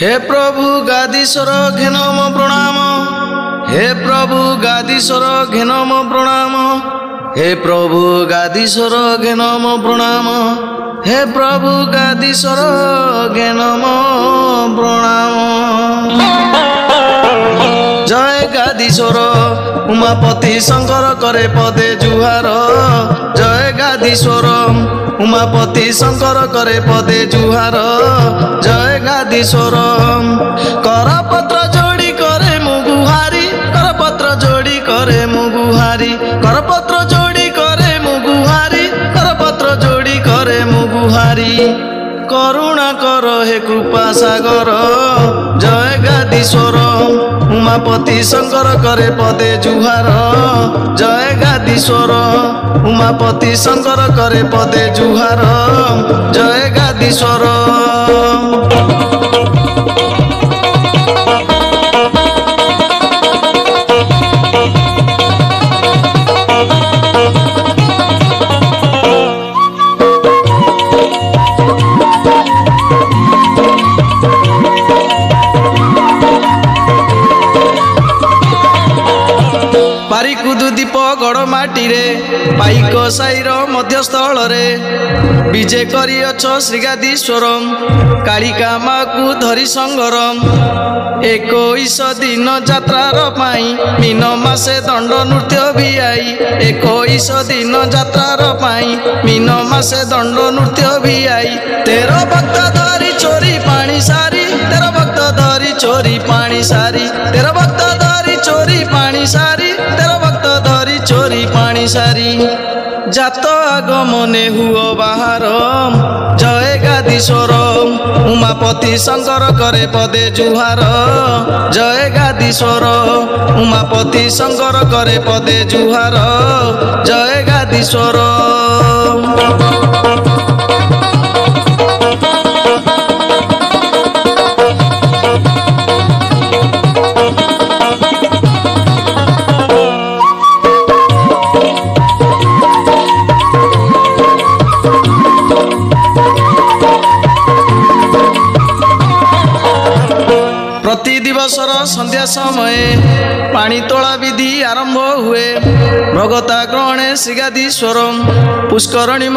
हे प्रभु गादीश्वर घेन मो प्रणाम। हे प्रभु गादीश्वर घेन मो प्रणाम। हे प्रभु गादीश्वर घेन मो प्रणाम। हे प्रभु गादीश्वर घेन मो प्रणाम। जय गादीश्वर उमापति शंकर करे पदे जुहार। जय गादीश्वर उमापति शंकर करे पदे जुहार। जय गादीश्वर करपत्र जोड़ी करे मुगुहारी। करपत्र जोड़ी करे मुगुहारी। करपत्र जोड़ी करे मुगुहारी। करपत्र जोड़ी करे मुगुहारी। करुणा कर हे कृपा सागर। जय गादीश्वर उमापति शंकर करे पदे जुहार। जय गादीश्वर उमापति शंकर करे पदे जुहार। जय गादीश्वर पारिकुदु दीप गड़ माटी रे पाइक साईर मध्यस्थल रे विजय करिअछ श्रीगादीश्वर। कालिका माँ को धरी संगरम 21 दिन यात्रार पाई मीन मासे दंड नृत्य भी आई। 21 दिन यात्रार पाई मीन मासे दंड नृत्य भी आई। 13 भक्त धरी चोरी पानी सारी। 13 भक्त धरी चोरी पानी सारी। 13 भक्त धरी चोरी पानी सारी। 13 भक्त धरी चोरी पानी सारी। जात आगमने हुओ बाहर। जय गादीश्वर उमापति शंकर करे पदे जुहार। जय गादीश्वर उमापति शंकर करे पदे जुहार। जय गादीश्वर प्रति दिवसर संध्या समय पानी तोला विधि आरंभ हुए। भगता ग्रहणे श्रीगादीश्वर पुष्करणी